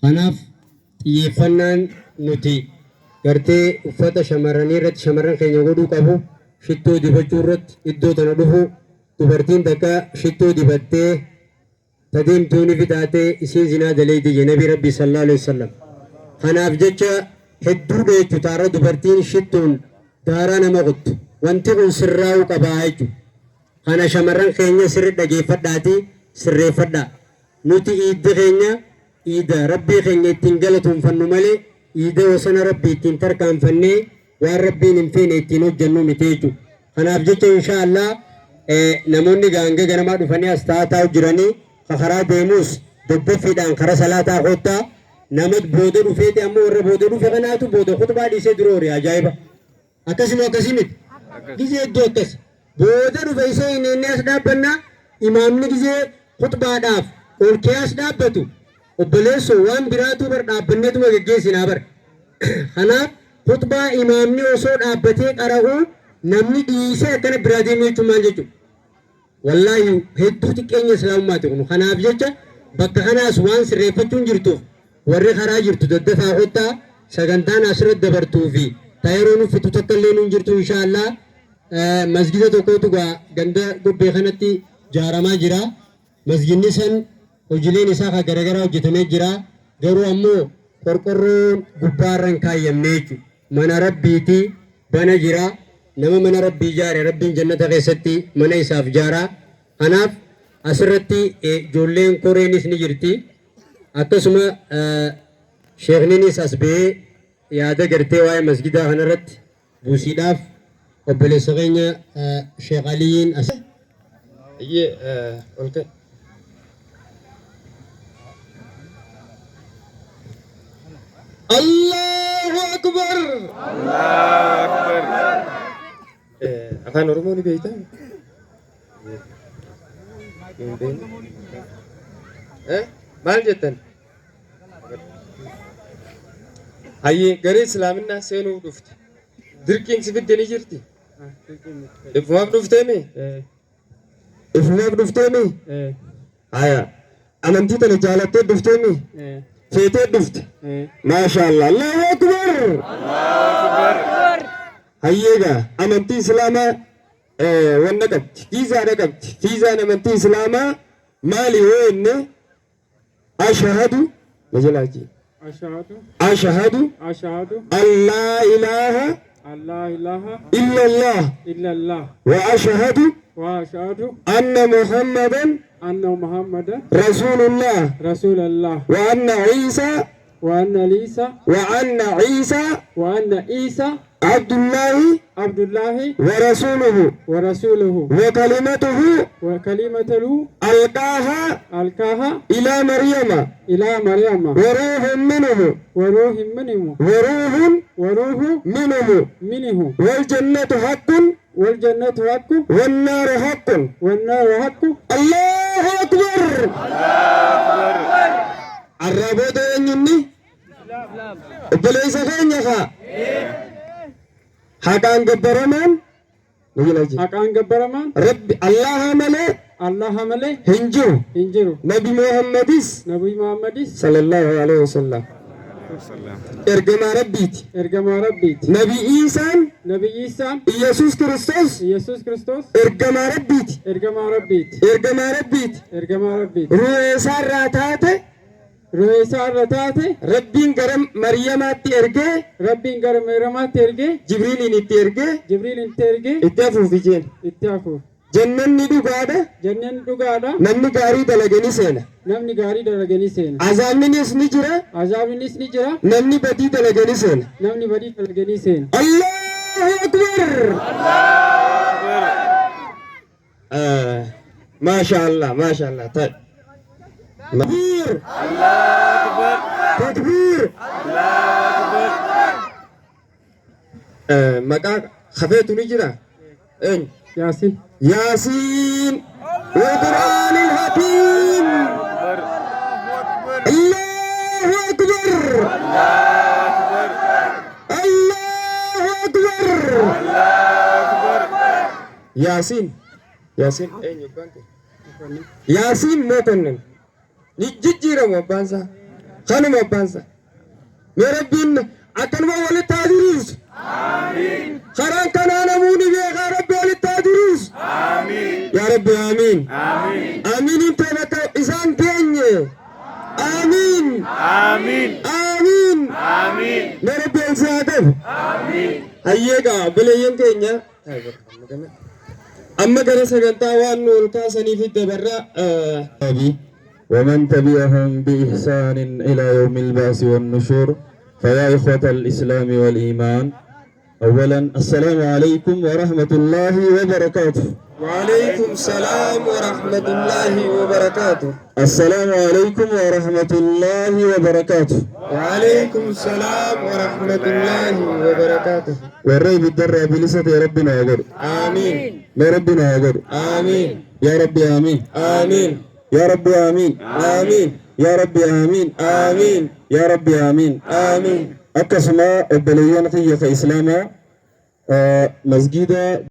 Kanaaf xiyyeeffannaan nuti gartee uffata shamarranii irratti shamarran keenya godhuu qabu shittoo dibachuu irratti iddoo tana dhufu dubartiin takka shittoo dibattee tadeemtuuni fixaatee isiin zinaa daleeyti je nabi rabbi sallallahu alaihi wasallam. Kanaaf jecha hedduu dheechu taara dubartiin shittuun daaraa nama qottu wanti kun sirraa'uu qabaa jechuudha. Kana shamarran keenya sirri dhageeffadhaati sirreeffadhaa. Nuti iidda keenya iida rabbii keenya ittiin galatoonfannu malee iida wasana rabbii ittiin tarkaanfannee waan rabbiin hin feene ittiin hojjennu miti jechuudha. Kanaaf jecha inshaallah namoonni gaanga ganamaa dhufanii as taa'aa jiranii karaa deemus dobboffiidhaan karaa salaataa koottaa nama booda dhufeeti ammoo warra booda dhufe kanaatu booda khutbaa dhiisee duroori ajaa'iba. Akkasuma akkasii miti. Gizee iddoo akkas booda dhufe isee inni as dhaabbannaa imaamni gizee khutbaadhaaf ol kee as dhaabbatu obboleessoo waan biraatu bar dhaabbanneetuma geggeessinaa bar. Kanaaf khutbaa imaamni osoo dhaabbatee qara'uu namni dhiisee akkana biraa deemuu jechuun maal jechuudha. Wallaahi hedduu xiqqeenya islaamummaati kun. Kanaaf jecha bakka kanaas waan sirreeffachuun jirtuuf warri karaa jirtu daddafaa kottaa sagantaan asirratti dabartuu fi taayiroon uffitu takka illee nuun jirtu inshaallah. Masgida tokkotu ganda gubbee kanatti jaaramaa jira. Masginni san hojiileen isaa kan garaagaraa hojjetamee jira. Garuu ammoo qorqorroon gubbaarraan kaayyamnee jechuudha. Mana rabbiiti bana jira. Nama mana rabbii ijaare rabbiin jannata keessatti mana isaaf ijaara. Kanaaf asirratti ijoolleen koreenis ni jirti. Akkasuma sheekninis as ba'ee yaada gartee waa'ee masgidaa kanarratti buusiidhaaf obboleessa keenya Sheekh Aliyiin as. Allahu Akbar. Allahu Akbar. Afaan Oromoo ni beektaa? Maal jettan? Hayyee garee islaaminaa seenuu dhufte. Dirqiin si fidde ni jirti? Ifumaaf dhufteemi? Ifumaaf dhufteemi? Haya. Amantii tana jaalattee dhufteemi? Feetee dhufte? Maashaallah. Allahu Akbar. Allahu Akbar. Hayyeega amantii islaamaa wanna qabdi. Fiizaadha qabdi. Fiizaan amantii islaamaa maali yoo inni ashhadu majalaaji. Ashhadu an laa ilaaha إلا الله وأشهد أن محمدا رسول الله وأن عيسى عبد الله ورسوله وكلمته ألقاها إلى مريم وروح منه والجنة حق والنار حق الله أكبر. الرابط ينمي بليس خينيها حقان جبرمان رب الله ملي هنجو نبي محمد صلى الله عليه وسلم ارجما ربيت نبي عيسى يسوع كريستوس ارجما ربيت رويسا راتاته ربين غرم مريمات ارجه جبريل نتيرجه اتفو في جن جنن دغادا نمني غاري دلغني سينا عذابنيس نجرا نمني بدي دلغني سينا الله اكبر. ما شاء الله طيب تكبير الله أكبر تكبير الله أكبر. مقا خفيت نجرا ياسين والقرآن الحكيم. الله أكبر الله أكبر. ياسين أين يبانك ياسين موتنن نججيرا مبانسا خانم أبانسا يا ربي أكن ما ولد تادروس آمين خران كان أنا موني يا ربي ولد تادروس آمين يا ربي آمين آمين آمين أنت لك إنسان كيني آمين آمين آمين آمين يا ربي إنسان آمين هيا بليون كينيا أما كان سجنتا وأنو الكاسني في الدبرة ومن تبعهم بإحسان إلى يوم البعث والنشور فيا إخوة الإسلام والإيمان أولا السلام عليكم ورحمة الله وبركاته. وعليكم السلام ورحمة الله وبركاته. السلام عليكم ورحمة الله وبركاته. وعليكم السلام ورحمة الله وبركاته. والري بالدرة بلسة يا ربنا أجر آمين يا ربنا أجر آمين يا ربي آمين آمين يا ربي آمين آمين يا ربي آمين آمين يا ربي آمين آمين أكسما البليانة في إسلاما مسجد